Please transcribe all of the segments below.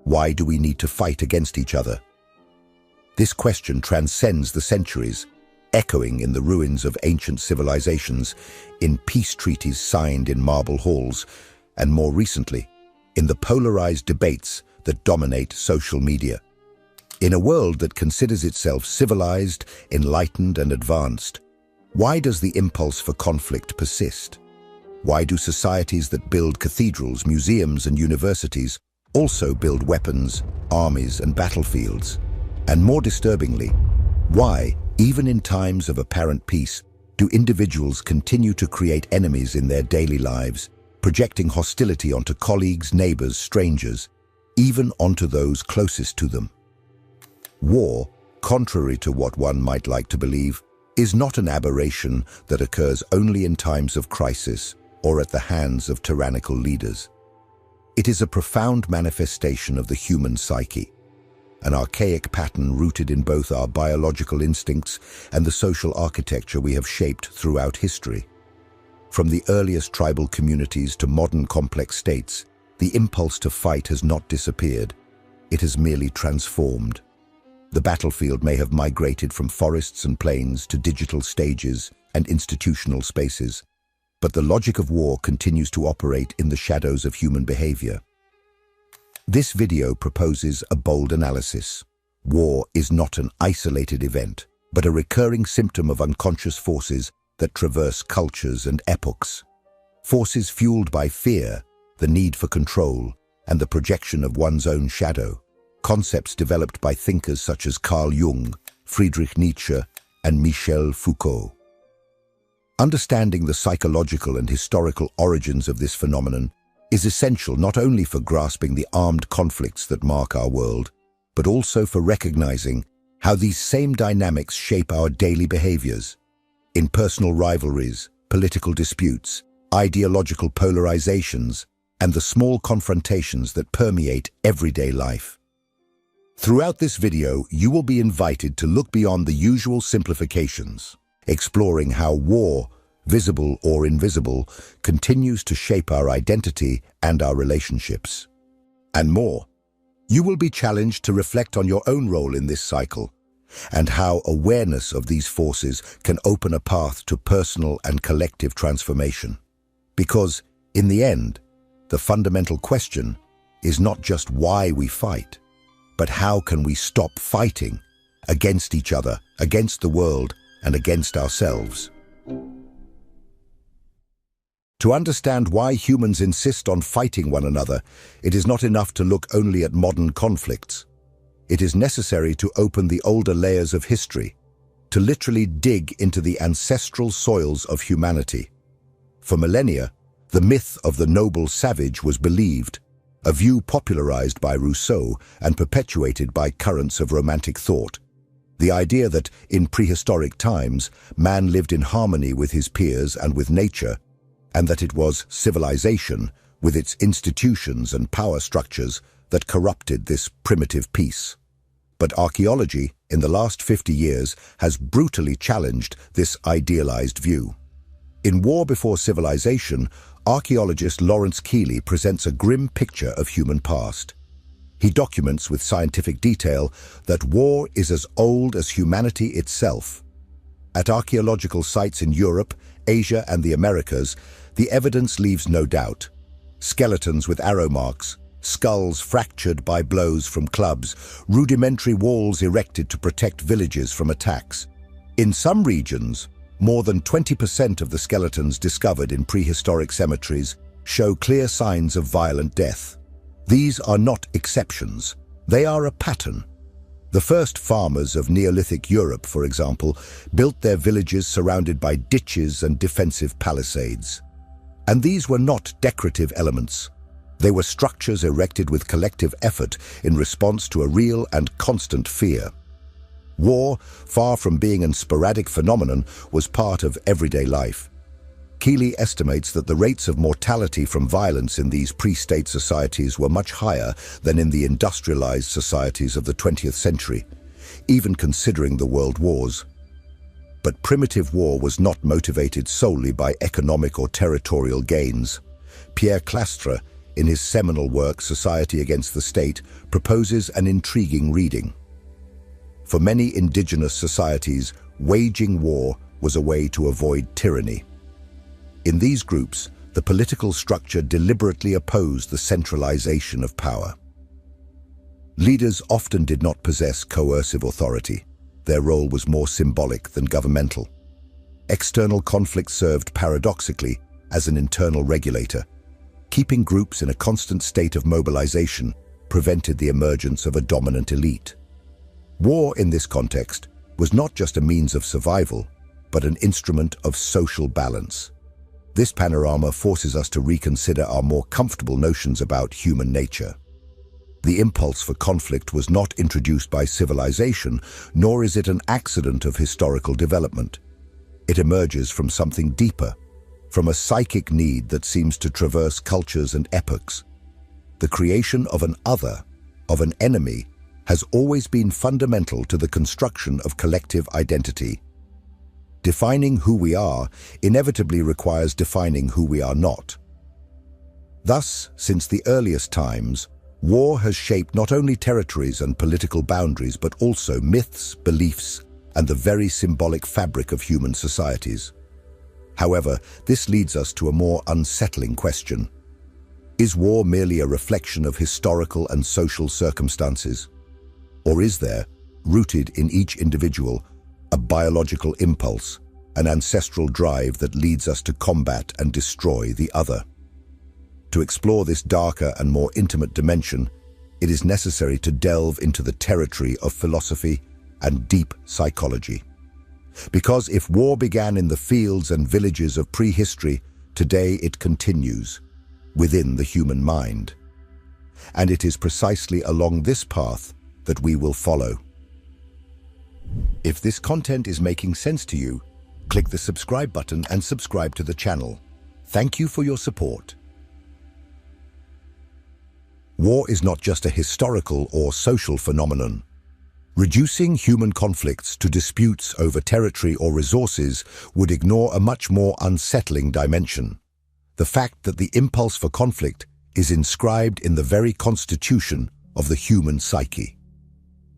Why do we need to fight against each other? This question transcends the centuries, echoing in the ruins of ancient civilizations, in peace treaties signed in marble halls, and more recently, in the polarized debates that dominate social media. In a world that considers itself civilized, enlightened, and advanced, why does the impulse for conflict persist? Why do societies that build cathedrals, museums, and universities also build weapons, armies, and battlefields? And more disturbingly, why, even in times of apparent peace, do individuals continue to create enemies in their daily lives, projecting hostility onto colleagues, neighbors, strangers, even onto those closest to them? War, contrary to what one might like to believe, is not an aberration that occurs only in times of crisis or at the hands of tyrannical leaders. It is a profound manifestation of the human psyche, an archaic pattern rooted in both our biological instincts and the social architecture we have shaped throughout history. From the earliest tribal communities to modern complex states, the impulse to fight has not disappeared. It has merely transformed. The battlefield may have migrated from forests and plains to digital stages and institutional spaces, but the logic of war continues to operate in the shadows of human behavior. This video proposes a bold analysis. War is not an isolated event, but a recurring symptom of unconscious forces that traverse cultures and epochs. Forces fueled by fear, the need for control, and the projection of one's own shadow. Concepts developed by thinkers such as Carl Jung, Friedrich Nietzsche, and Michel Foucault. Understanding the psychological and historical origins of this phenomenon is essential not only for grasping the armed conflicts that mark our world, but also for recognizing how these same dynamics shape our daily behaviors. In personal rivalries, political disputes, ideological polarizations, and the small confrontations that permeate everyday life. Throughout this video, you will be invited to look beyond the usual simplifications, exploring how war, visible or invisible, continues to shape our identity and our relationships. And more, you will be challenged to reflect on your own role in this cycle, and how awareness of these forces can open a path to personal and collective transformation. Because, in the end, the fundamental question is not just why we fight, but how can we stop fighting against each other, against the world, and against ourselves? To understand why humans insist on fighting one another, it is not enough to look only at modern conflicts. It is necessary to open the older layers of history, to literally dig into the ancestral soils of humanity. For millennia, the myth of the noble savage was believed, a view popularized by Rousseau and perpetuated by currents of romantic thought. The idea that, in prehistoric times, man lived in harmony with his peers and with nature, and that it was civilization, with its institutions and power structures, that corrupted this primitive peace. But archaeology, in the last 50 years, has brutally challenged this idealized view. In War Before Civilization, archaeologist Lawrence Keeley presents a grim picture of human past. He documents with scientific detail that war is as old as humanity itself. At archaeological sites in Europe, Asia, and the Americas, the evidence leaves no doubt. Skeletons with arrow marks, skulls fractured by blows from clubs, rudimentary walls erected to protect villages from attacks. In some regions, more than 20% of the skeletons discovered in prehistoric cemeteries show clear signs of violent death. These are not exceptions. They are a pattern. The first farmers of Neolithic Europe, for example, built their villages surrounded by ditches and defensive palisades. And these were not decorative elements. They were structures erected with collective effort in response to a real and constant fear. War, far from being a sporadic phenomenon, was part of everyday life. Keeley estimates that the rates of mortality from violence in these pre-state societies were much higher than in the industrialized societies of the 20th century, even considering the world wars. But primitive war was not motivated solely by economic or territorial gains. Pierre Clastres, in his seminal work Society Against the State, proposes an intriguing reading. For many indigenous societies, waging war was a way to avoid tyranny. In these groups, the political structure deliberately opposed the centralization of power. Leaders often did not possess coercive authority. Their role was more symbolic than governmental. External conflict served paradoxically as an internal regulator. Keeping groups in a constant state of mobilization prevented the emergence of a dominant elite. War, in this context, was not just a means of survival, but an instrument of social balance. This panorama forces us to reconsider our more comfortable notions about human nature. The impulse for conflict was not introduced by civilization, nor is it an accident of historical development. It emerges from something deeper, from a psychic need that seems to traverse cultures and epochs. The creation of an other, of an enemy, has always been fundamental to the construction of collective identity. Defining who we are inevitably requires defining who we are not. Thus, since the earliest times, war has shaped not only territories and political boundaries, but also myths, beliefs, and the very symbolic fabric of human societies. However, this leads us to a more unsettling question. Is war merely a reflection of historical and social circumstances? Or is there, rooted in each individual, a biological impulse, an ancestral drive that leads us to combat and destroy the other? To explore this darker and more intimate dimension, it is necessary to delve into the territory of philosophy and deep psychology. Because if war began in the fields and villages of prehistory, today it continues within the human mind. And it is precisely along this path that we will follow. If this content is making sense to you, click the subscribe button and subscribe to the channel. Thank you for your support. War is not just a historical or social phenomenon. Reducing human conflicts to disputes over territory or resources would ignore a much more unsettling dimension: the fact that the impulse for conflict is inscribed in the very constitution of the human psyche.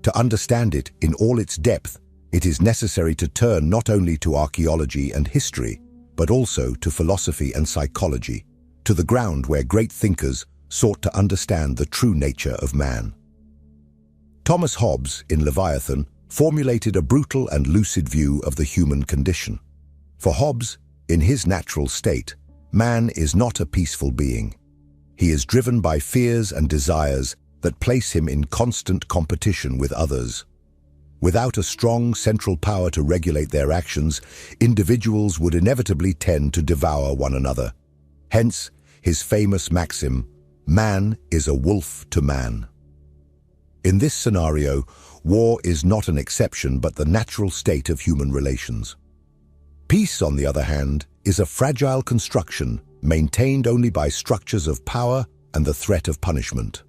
To understand it in all its depth, it is necessary to turn not only to archaeology and history, but also to philosophy and psychology, to the ground where great thinkers sought to understand the true nature of man. Thomas Hobbes, in Leviathan, formulated a brutal and lucid view of the human condition. For Hobbes, in his natural state, man is not a peaceful being. He is driven by fears and desires that place him in constant competition with others. Without a strong central power to regulate their actions, individuals would inevitably tend to devour one another. Hence, his famous maxim, "Man is a wolf to man." In this scenario, war is not an exception but the natural state of human relations. Peace, on the other hand, is a fragile construction maintained only by structures of power and the threat of punishment.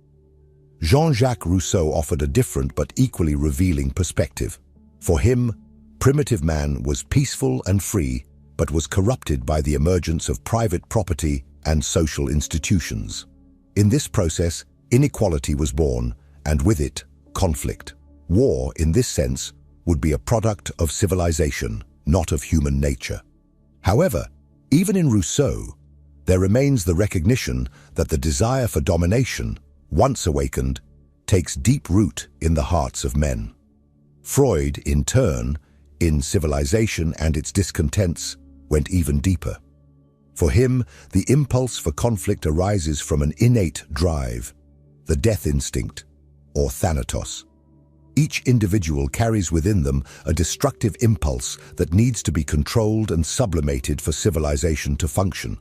Jean-Jacques Rousseau offered a different but equally revealing perspective. For him, primitive man was peaceful and free, but was corrupted by the emergence of private property and social institutions. In this process, inequality was born, and with it, conflict. War, in this sense, would be a product of civilization, not of human nature. However, even in Rousseau, there remains the recognition that the desire for domination, once awakened, takes deep root in the hearts of men. Freud, in turn, in Civilization and Its Discontents, went even deeper. For him, the impulse for conflict arises from an innate drive, the death instinct, or thanatos. Each individual carries within them a destructive impulse that needs to be controlled and sublimated for civilization to function.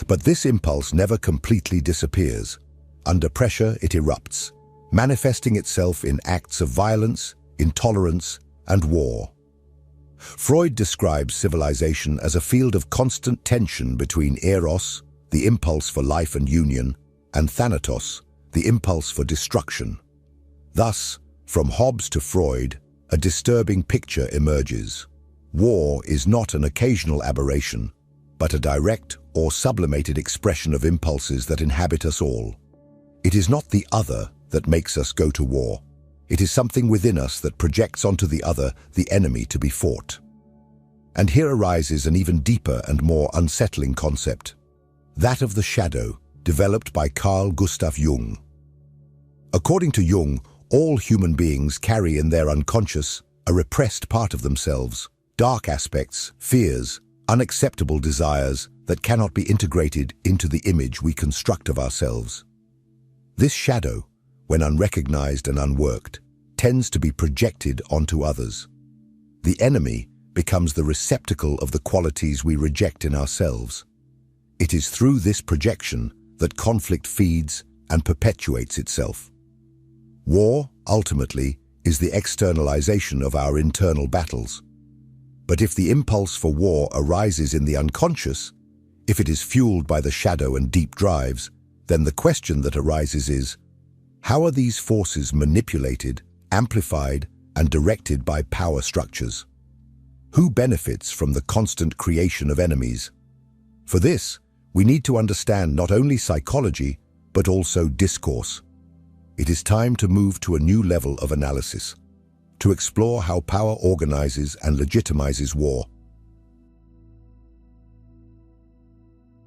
But this impulse never completely disappears. Under pressure, it erupts, manifesting itself in acts of violence, intolerance, and war. Freud describes civilization as a field of constant tension between eros, the impulse for life and union, and thanatos, the impulse for destruction. Thus, from Hobbes to Freud, a disturbing picture emerges. War is not an occasional aberration, but a direct or sublimated expression of impulses that inhabit us all. It is not the other that makes us go to war. It is something within us that projects onto the other the enemy to be fought. And here arises an even deeper and more unsettling concept, that of the shadow, developed by Carl Gustav Jung. According to Jung, all human beings carry in their unconscious a repressed part of themselves, dark aspects, fears, unacceptable desires that cannot be integrated into the image we construct of ourselves. This shadow, when unrecognized and unworked, tends to be projected onto others. The enemy becomes the receptacle of the qualities we reject in ourselves. It is through this projection that conflict feeds and perpetuates itself. War, ultimately, is the externalization of our internal battles. But if the impulse for war arises in the unconscious, if it is fueled by the shadow and deep drives, then the question that arises is, how are these forces manipulated, amplified, and directed by power structures? Who benefits from the constant creation of enemies? For this, we need to understand not only psychology, but also discourse. It is time to move to a new level of analysis, to explore how power organizes and legitimizes war,